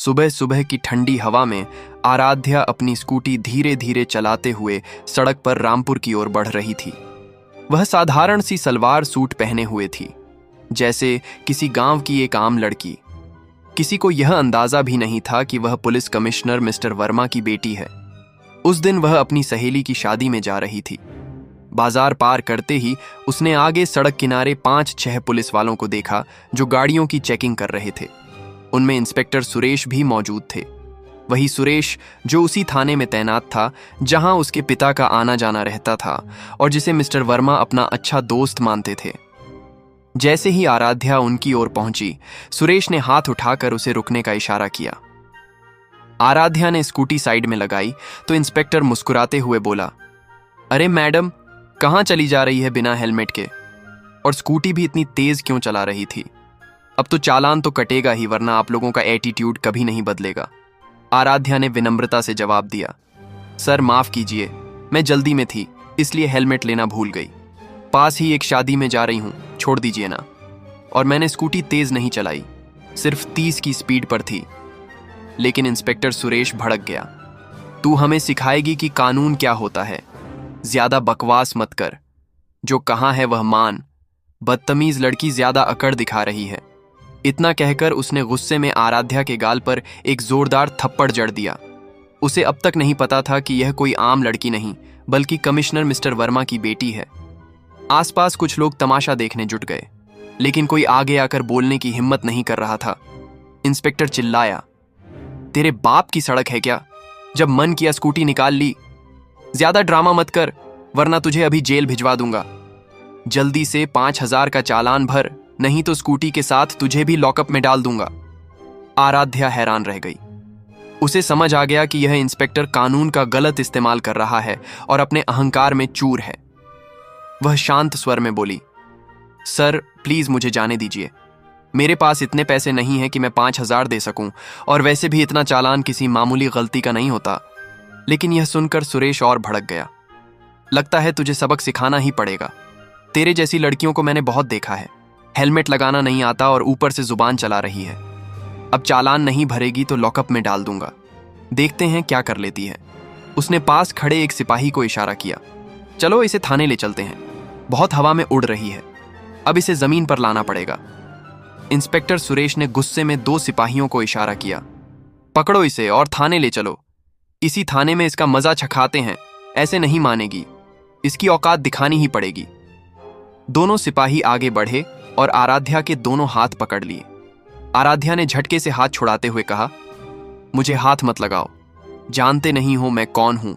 सुबह सुबह की ठंडी हवा में आराध्या अपनी स्कूटी धीरे धीरे चलाते हुए सड़क पर रामपुर की ओर बढ़ रही थी। वह साधारण सी सलवार सूट पहने हुए थी, जैसे किसी गांव की एक आम लड़की। किसी को यह अंदाजा भी नहीं था कि वह पुलिस कमिश्नर मिस्टर वर्मा की बेटी है। उस दिन वह अपनी सहेली की शादी में जा रही थी। बाजार पार करते ही उसने आगे सड़क किनारे 5-6 पुलिस वालों को देखा जो गाड़ियों की चेकिंग कर रहे थे। उनमें इंस्पेक्टर सुरेश भी मौजूद थे। वही सुरेश जो उसी थाने में तैनात था जहां उसके पिता का आना जाना रहता था और जिसे मिस्टर वर्मा अपना अच्छा दोस्त मानते थे। जैसे ही आराध्या उनकी ओर पहुंची, सुरेश ने हाथ उठाकर उसे रुकने का इशारा किया। आराध्या ने स्कूटी साइड में लगाई तो इंस्पेक्टर मुस्कुराते हुए बोला, अरे मैडम, कहां चली जा रही है बिना हेलमेट के? और स्कूटी भी इतनी तेज क्यों चला रही थी? अब तो चालान तो कटेगा ही, वरना आप लोगों का एटीट्यूड कभी नहीं बदलेगा। आराध्या ने विनम्रता से जवाब दिया, सर माफ कीजिए, मैं जल्दी में थी इसलिए हेलमेट लेना भूल गई। पास ही एक शादी में जा रही हूं, छोड़ दीजिए ना। और मैंने स्कूटी तेज नहीं चलाई, सिर्फ 30 की स्पीड पर थी। लेकिन इंस्पेक्टर सुरेश भड़क गया, तू हमें सिखाएगी कि कानून क्या होता है? ज्यादा बकवास मत कर, जो कहां है वह मान। बदतमीज लड़की ज्यादा अकड़ दिखा रही है। इतना कहकर उसने गुस्से में आराध्या के गाल पर एक जोरदार थप्पड़ जड़ दिया। उसे अब तक नहीं पता था कि यह कोई आम लड़की नहीं, बल्कि कमिश्नर मिस्टर वर्मा की बेटी है। आसपास कुछ लोग तमाशा देखने जुट गए, लेकिन कोई आगे आकर बोलने की हिम्मत नहीं कर रहा था। इंस्पेक्टर चिल्लाया, तेरे बाप की सड़क है क्या? जब मन किया स्कूटी निकाल ली। ज्यादा ड्रामा मत कर, वरना तुझे अभी जेल भिजवा दूंगा। जल्दी से 5000 का चालान भर, नहीं तो स्कूटी के साथ तुझे भी लॉकअप में डाल दूंगा। आराध्या हैरान रह गई। उसे समझ आ गया कि यह इंस्पेक्टर कानून का गलत इस्तेमाल कर रहा है और अपने अहंकार में चूर है। वह शांत स्वर में बोली, सर प्लीज मुझे जाने दीजिए। मेरे पास इतने पैसे नहीं है कि मैं 5000 दे सकूं, और वैसे भी इतना चालान किसी मामूली गलती का नहीं होता। लेकिन यह सुनकर सुरेश और भड़क गया। लगता है तुझे सबक सिखाना ही पड़ेगा। तेरे जैसी लड़कियों को मैंने बहुत देखा है, हेलमेट लगाना नहीं आता और ऊपर से जुबान चला रही है। अब चालान नहीं भरेगी तो लॉकअप में डाल दूंगा, देखते हैं क्या कर लेती है। उसने पास खड़े एक सिपाही को इशारा किया, चलो इसे थाने ले चलते हैं, बहुत हवा में उड़ रही है, अब इसे जमीन पर लाना पड़ेगा। इंस्पेक्टर सुरेश ने गुस्से में 2 सिपाहियों को इशारा किया, पकड़ो इसे और थाने ले चलो। इसी थाने में इसका मजा चखाते हैं, ऐसे नहीं मानेगी, इसकी औकात दिखानी ही पड़ेगी। दोनों सिपाही आगे बढ़े और आराध्या के दोनों हाथ पकड़ लिए। आराध्या ने झटके से हाथ छुड़ाते हुए कहा, मुझे हाथ मत लगाओ, जानते नहीं हो मैं कौन हूं।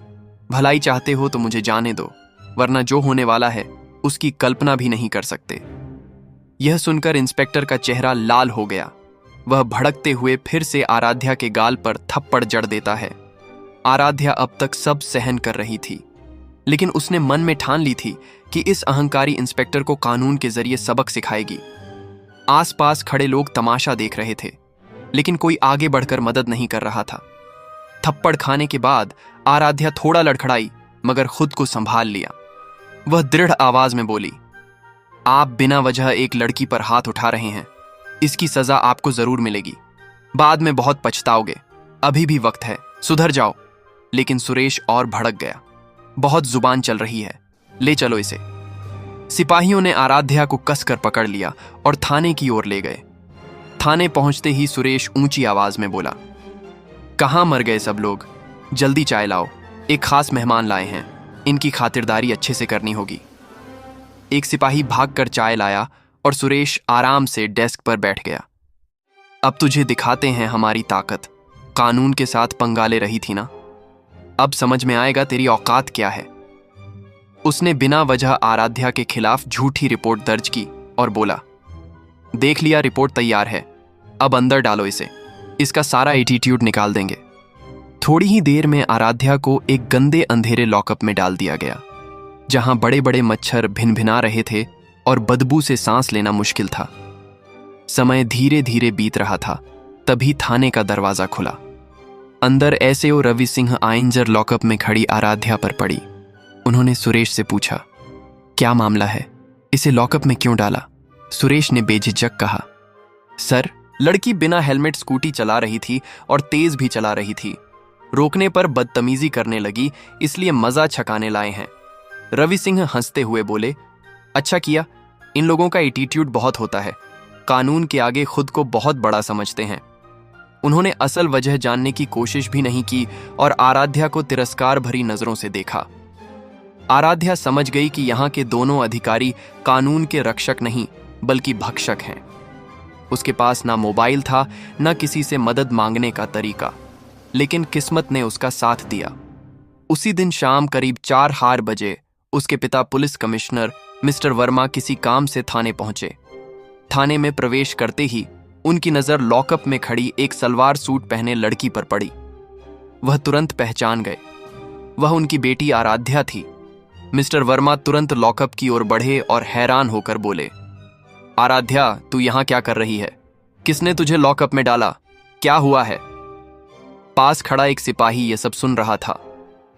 भलाई चाहते हो तो मुझे जाने दो, वरना जो होने वाला है उसकी कल्पना भी नहीं कर सकते। यह सुनकर इंस्पेक्टर का चेहरा लाल हो गया। वह भड़कते हुए फिर से आराध्या के गाल पर थप्पड़ जड़ देता है। आराध्या अब तक सब सहन कर रही थी, लेकिन उसने मन में ठान ली थी कि इस अहंकारी इंस्पेक्टर को कानून के जरिए सबक सिखाएगी। आसपास खड़े लोग तमाशा देख रहे थे, लेकिन कोई आगे बढ़कर मदद नहीं कर रहा था। थप्पड़ खाने के बाद आराध्या थोड़ा लड़खड़ाई, मगर खुद को संभाल लिया। वह दृढ़ आवाज में बोली, आप बिना वजह एक लड़की पर हाथ उठा रहे हैं, इसकी सजा आपको जरूर मिलेगी। बाद में बहुत पछताओगे, अभी भी वक्त है, सुधर जाओ। लेकिन सुरेश और भड़क गया, बहुत जुबान चल रही है, ले चलो इसे। सिपाहियों ने आराध्या को कसकर पकड़ लिया और थाने की ओर ले गए। थाने पहुंचते ही सुरेश ऊंची आवाज में बोला, कहां मर गए सब लोग? जल्दी चाय लाओ, एक खास मेहमान लाए हैं, इनकी खातिरदारी अच्छे से करनी होगी। एक सिपाही भागकर चाय लाया और सुरेश आराम से डेस्क पर बैठ गया। अब तुझे दिखाते हैं हमारी ताकत। कानून के साथ पंगा ले रही थी ना, अब समझ में आएगा तेरी औकात क्या है। उसने बिना वजह आराध्या के खिलाफ झूठी रिपोर्ट दर्ज की और बोला, देख लिया, रिपोर्ट तैयार है, अब अंदर डालो इसे, इसका सारा एटीट्यूड निकाल देंगे। थोड़ी ही देर में आराध्या को एक गंदे अंधेरे लॉकअप में डाल दिया गया, जहां बड़े बड़े मच्छर भिनभिना रहे थे और बदबू से सांस लेना मुश्किल था। समय धीरे धीरे बीत रहा था, तभी थाने का दरवाजा खुला। अंदर एसएओ रवि सिंह आइंजर लॉकअप में खड़ी आराध्या पर पड़ी। उन्होंने सुरेश से पूछा, क्या मामला है, इसे लॉकअप में क्यों डाला? सुरेश ने बेझिझक कहा, सर लड़की बिना हेलमेट स्कूटी चला रही थी और तेज भी चला रही थी। रोकने पर बदतमीजी करने लगी, इसलिए मजा छकाने लाए हैं। रवि सिंह हंसते हुए बोले, अच्छा किया, इन लोगों का एटीट्यूड बहुत होता है, कानून के आगे खुद को बहुत बड़ा समझते हैं। उन्होंने असल वजह जानने की कोशिश भी नहीं की और आराध्या को तिरस्कार भरी नजरों से देखा। आराध्या समझ गई कि यहाँ के दोनों अधिकारी कानून के रक्षक नहीं बल्कि भक्षक हैं। उसके पास ना मोबाइल था, ना किसी से मदद मांगने का तरीका, लेकिन किस्मत ने उसका साथ दिया। उसी दिन शाम करीब 4 बजे उसके पिता पुलिस कमिश्नर मिस्टर वर्मा किसी काम से थाने पहुंचे। थाने में प्रवेश करते ही उनकी नजर लॉकअप में खड़ी एक सलवार सूट पहने लड़की पर पड़ी। वह तुरंत पहचान गए, वह उनकी बेटी आराध्या थी। मिस्टर वर्मा तुरंत लॉकअप की ओर बढ़े और हैरान होकर बोले, आराध्या, तू यहां क्या कर रही है? किसने तुझे लॉकअप में डाला? क्या हुआ है? पास खड़ा एक सिपाही यह सब सुन रहा था।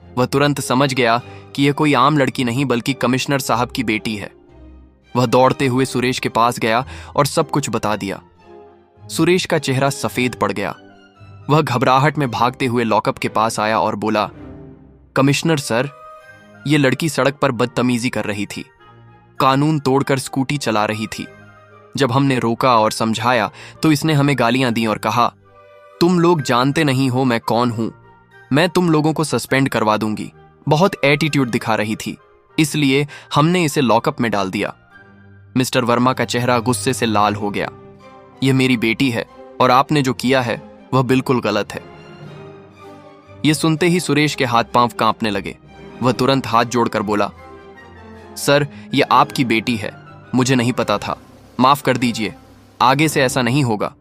वह तुरंत समझ गया कि यह कोई आम लड़की नहीं बल्कि कमिश्नर साहब की बेटी है। वह दौड़ते हुए सुरेश के पास गया और सब कुछ बता दिया। सुरेश का चेहरा सफेद पड़ गया। वह घबराहट में भागते हुए लॉकअप के पास आया और बोला, कमिश्नर सर, यह लड़की सड़क पर बदतमीजी कर रही थी, कानून तोड़कर स्कूटी चला रही थी। जब हमने रोका और समझाया तो इसने हमें गालियां दी और कहा, तुम लोग जानते नहीं हो मैं कौन हूं, मैं तुम लोगों को सस्पेंड करवा दूंगी। बहुत एटीट्यूड दिखा रही थी, इसलिए हमने इसे लॉकअप में डाल दिया। मिस्टर वर्मा का चेहरा गुस्से से लाल हो गया। यह मेरी बेटी है और आपने जो किया है वह बिल्कुल गलत है। यह सुनते ही सुरेश के हाथ पांव कांपने लगे। वह तुरंत हाथ जोड़कर बोला, सर, यह आपकी बेटी है, मुझे नहीं पता था, माफ कर दीजिए, आगे से ऐसा नहीं होगा।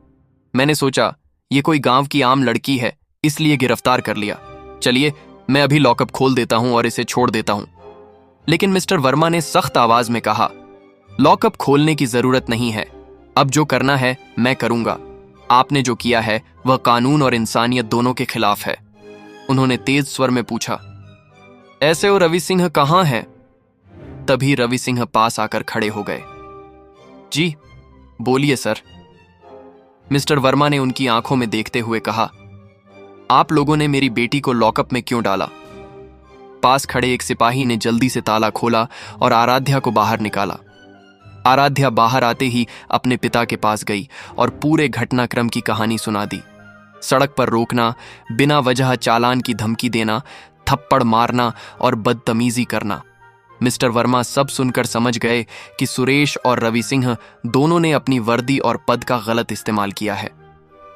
मैंने सोचा यह कोई गांव की आम लड़की है, इसलिए गिरफ्तार कर लिया। चलिए, मैं अभी लॉकअप खोल देता हूं और इसे छोड़ देता हूं। लेकिन मिस्टर वर्मा ने सख्त आवाज में कहा, लॉकअप खोलने की जरूरत नहीं है, अब जो करना है मैं करूंगा। आपने जो किया है वह कानून और इंसानियत दोनों के खिलाफ है। उन्होंने तेज स्वर में पूछा, ऐसे वो रवि सिंह कहां हैं? तभी रवि सिंह पास आकर खड़े हो गए। जी बोलिए सर। मिस्टर वर्मा ने उनकी आंखों में देखते हुए कहा, आप लोगों ने मेरी बेटी को लॉकअप में क्यों डाला? पास खड़े एक सिपाही ने जल्दी से ताला खोला और आराध्या को बाहर निकाला। आराध्या बाहर आते ही अपने पिता के पास गई और पूरे घटनाक्रम की कहानी सुना दी। सड़क पर रोकना, बिना वजह चालान की धमकी देना, थप्पड़ मारना और बदतमीजी करना। मिस्टर वर्मा सब सुनकर समझ गए कि सुरेश और रवि सिंह दोनों ने अपनी वर्दी और पद का गलत इस्तेमाल किया है।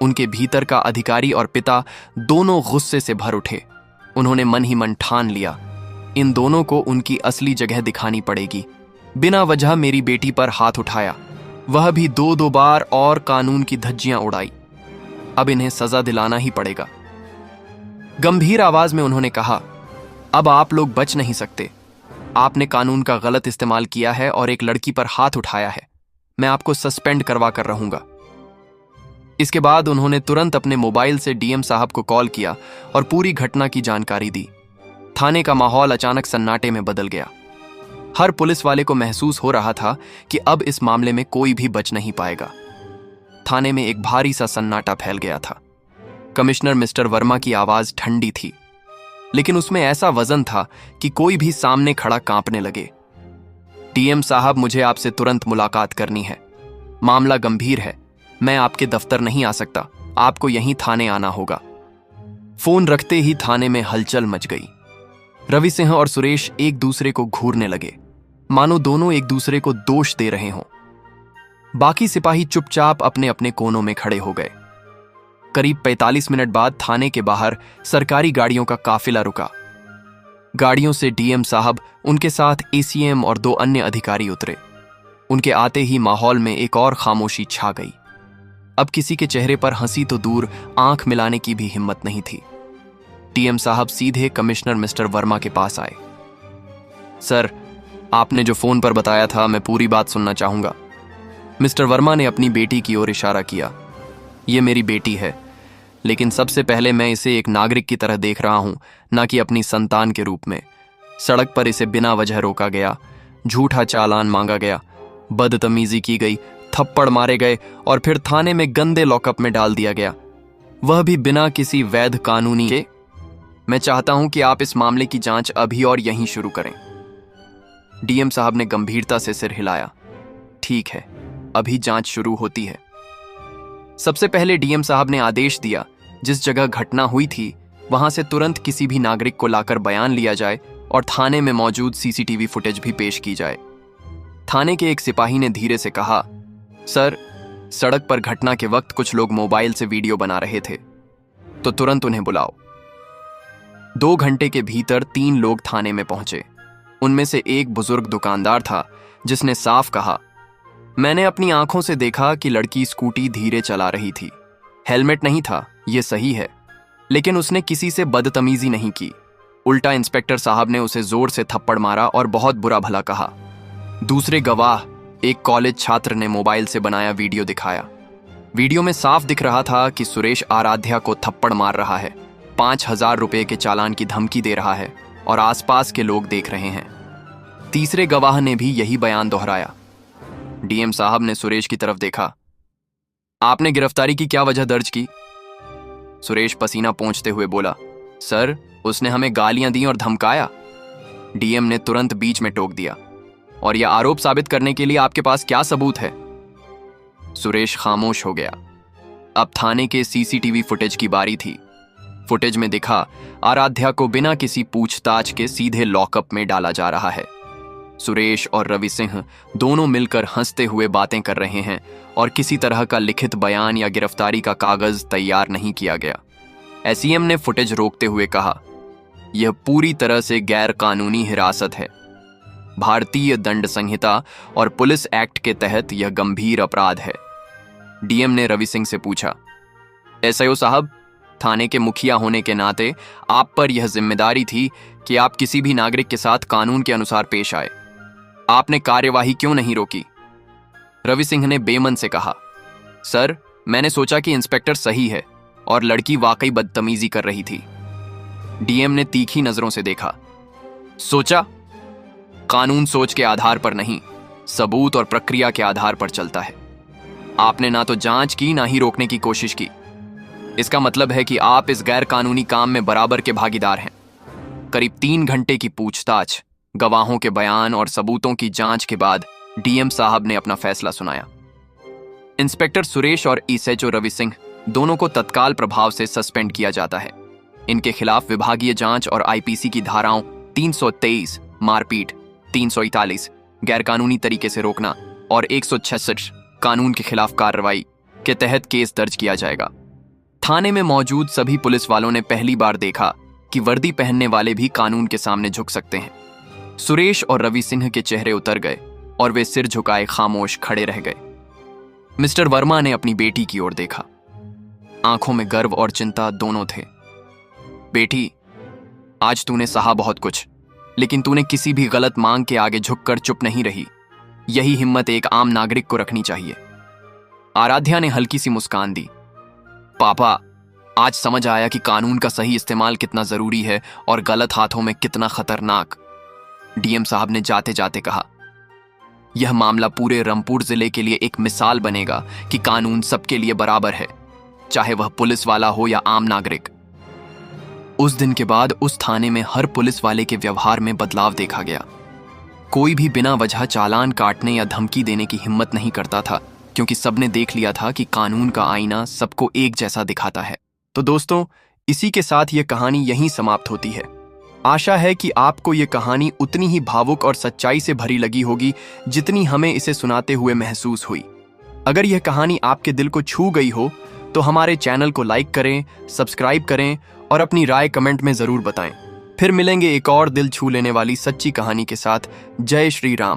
उनके भीतर का अधिकारी और पिता दोनों गुस्से से भर उठे। उन्होंने मन ही मन ठान लिया, इन दोनों को उनकी असली जगह दिखानी पड़ेगी। बिना वजह मेरी बेटी पर हाथ उठाया, वह भी 2 बार, और कानून की धज्जियां उड़ाई। अब इन्हें सजा दिलाना ही पड़ेगा। गंभीर आवाज में उन्होंने कहा, अब आप लोग बच नहीं सकते। आपने कानून का गलत इस्तेमाल किया है और एक लड़की पर हाथ उठाया है। मैं आपको सस्पेंड करवा कर रहूंगा। इसके बाद उन्होंने तुरंत अपने मोबाइल से डीएम साहब को कॉल किया और पूरी घटना की जानकारी दी। थाने का माहौल अचानक सन्नाटे में बदल गया। हर पुलिस वाले को महसूस हो रहा था कि अब इस मामले में कोई भी बच नहीं पाएगा। थाने में एक भारी सा सन्नाटा फैल गया था। कमिश्नर मिस्टर वर्मा की आवाज ठंडी थी, लेकिन उसमें ऐसा वजन था कि कोई भी सामने खड़ा कांपने लगे। डीएम साहब, मुझे आपसे तुरंत मुलाकात करनी है। मामला गंभीर है, मैं आपके दफ्तर नहीं आ सकता, आपको यहीं थाने आना होगा। फोन रखते ही थाने में हलचल मच गई। रवि सिंह और सुरेश एक दूसरे को घूरने लगे, मानो दोनों एक दूसरे को दोष दे रहे हों। बाकी सिपाही चुपचाप अपने अपने कोनों में खड़े हो गए। करीब 45 मिनट बाद थाने के बाहर सरकारी गाड़ियों का काफिला रुका। गाड़ियों से डीएम साहब, उनके साथ एसीएम और 2 अन्य अधिकारी उतरे। उनके आते ही माहौल में एक और खामोशी छा गई। अब किसी के चेहरे पर हंसी तो दूर, आंख मिलाने की भी हिम्मत नहीं थी। डीएम साहब सीधे कमिश्नर मिस्टर वर्मा के पास आए। सर, आपने जो फोन पर बताया था, मैं पूरी बात सुनना चाहूंगा। मिस्टर वर्मा ने अपनी बेटी की ओर इशारा किया। यह मेरी बेटी है, लेकिन सबसे पहले मैं इसे एक नागरिक की तरह देख रहा हूं, ना कि अपनी संतान के रूप में। सड़क पर इसे बिना वजह रोका गया, झूठा चालान मांगा गया, बदतमीजी की गई, थप्पड़ मारे गए और फिर थाने में गंदे लॉकअप में डाल दिया गया, वह भी बिना किसी वैध कानूनी के। मैं चाहता हूं कि आप इस मामले की जांच अभी और यहीं शुरू करें। डीएम साहब ने गंभीरता से सिर हिलाया। ठीक है, अभी जांच शुरू होती है। सबसे पहले डीएम साहब ने आदेश दिया, जिस जगह घटना हुई थी वहां से तुरंत किसी भी नागरिक को लाकर बयान लिया जाए और थाने में मौजूद सीसीटीवी फुटेज भी पेश की जाए। थाने के एक सिपाही ने धीरे से कहा, सर, सड़क पर घटना के वक्त कुछ लोग मोबाइल से वीडियो बना रहे थे, तो तुरंत उन्हें बुलाओ। 2 घंटे के भीतर 3 लोग थाने में पहुंचे। उनमें से एक बुजुर्ग दुकानदार था, जिसने साफ कहा, मैंने अपनी आंखों से देखा कि लड़की स्कूटी धीरे चला रही थी। हेलमेट नहीं था, यह सही है, लेकिन उसने किसी से बदतमीजी नहीं की। उल्टा इंस्पेक्टर साहब ने उसे जोर से थप्पड़ मारा और बहुत बुरा भला कहा। दूसरे गवाह, एक कॉलेज छात्र ने मोबाइल से बनाया वीडियो दिखाया। वीडियो में साफ दिख रहा था कि सुरेश आराध्या को थप्पड़ मार रहा है, 5,000 रुपए के चालान की धमकी दे रहा है और आसपास के लोग देख रहे हैं। तीसरे गवाह ने भी यही बयान दोहराया। डीएम साहब ने सुरेश की तरफ देखा। आपने गिरफ्तारी की क्या वजह दर्ज की? सुरेश पसीना पोंछते हुए बोला, सर, उसने हमें गालियां दी और धमकाया। डीएम ने तुरंत बीच में टोक दिया, और यह आरोप साबित करने के लिए आपके पास क्या सबूत है? सुरेश खामोश हो गया। अब थाने के सीसीटीवी फुटेज की बारी थी। फुटेज में दिखा, आराध्या को बिना किसी पूछताछ के सीधे लॉकअप में डाला जा रहा है। सुरेश और रवि सिंह दोनों मिलकर हंसते हुए बातें कर रहे हैं और किसी तरह का लिखित बयान या गिरफ्तारी का कागज तैयार नहीं किया गया। एसईएम ने फुटेज रोकते हुए कहा, यह पूरी तरह से गैर कानूनी हिरासत है। भारतीय दंड संहिता और पुलिस एक्ट के तहत यह गंभीर अपराध है। डीएम ने रवि सिंह से पूछा, एसआईओ साहब, थाने के मुखिया होने के नाते आप पर यह जिम्मेदारी थी कि आप किसी भी नागरिक के साथ कानून के अनुसार पेश आए। आपने कार्यवाही क्यों नहीं रोकी? रवि सिंह ने बेमन से कहा, सर, मैंने सोचा कि इंस्पेक्टर सही है और लड़की वाकई बदतमीजी कर रही थी। डीएम ने तीखी नजरों से देखा। सोचा? कानून सोच के आधार पर नहीं, सबूत और प्रक्रिया के आधार पर चलता है। आपने ना तो जांच की, ना ही रोकने की कोशिश की। इसका मतलब है कि आप इस गैर कानूनी काम में बराबर के भागीदार हैं। करीब 3 घंटे की पूछताछ, गवाहों के बयान और सबूतों की जांच के बाद डीएम साहब ने अपना फैसला सुनाया। इंस्पेक्टर सुरेश और एसएचओ रवि सिंह दोनों को तत्काल प्रभाव से सस्पेंड किया जाता है। इनके खिलाफ विभागीय जांच और आईपीसी की धाराओं 323 मारपीट, 341 गैरकानूनी तरीके से रोकना और 166 कानून के खिलाफ कार्रवाई के तहत केस दर्ज किया जाएगा। थाने में मौजूद सभी पुलिस वालों ने पहली बार देखा कि वर्दी पहनने वाले भी कानून के सामने झुक सकते हैं। सुरेश और रवि सिंह के चेहरे उतर गए और वे सिर झुकाए खामोश खड़े रह गए। मिस्टर वर्मा ने अपनी बेटी की ओर देखा। आंखों में गर्व और चिंता दोनों थे। बेटी, आज तूने सहा बहुत कुछ, लेकिन तूने किसी भी गलत मांग के आगे झुककर चुप नहीं रही। यही हिम्मत एक आम नागरिक को रखनी चाहिए। आराध्या ने हल्की सी मुस्कान दी। पापा, आज समझ आया कि कानून का सही इस्तेमाल कितना जरूरी है और गलत हाथों में कितना खतरनाक। डीएम साहब ने जाते जाते कहा, यह मामला पूरे रामपुर जिले के लिए एक मिसाल बनेगा कि कानून सबके लिए बराबर है, चाहे वह पुलिस वाला हो या आम नागरिक। उस दिन के बाद उस थाने में हर पुलिस वाले के व्यवहार में बदलाव देखा गया। कोई भी बिना वजह चालान काटने या धमकी देने की हिम्मत नहीं करता था, क्योंकि सबने देख लिया था कि कानून का आईना सबको एक जैसा दिखाता है। तो दोस्तों, इसी के साथ यह कहानी यहीं समाप्त होती है। आशा है कि आपको यह कहानी उतनी ही भावुक और सच्चाई से भरी लगी होगी जितनी हमें इसे सुनाते हुए महसूस हुई। अगर यह कहानी आपके दिल को छू गई हो तो हमारे चैनल को लाइक करें, सब्सक्राइब करें और अपनी राय कमेंट में जरूर बताएं। फिर मिलेंगे एक और दिल छू लेने वाली सच्ची कहानी के साथ। जय श्री राम।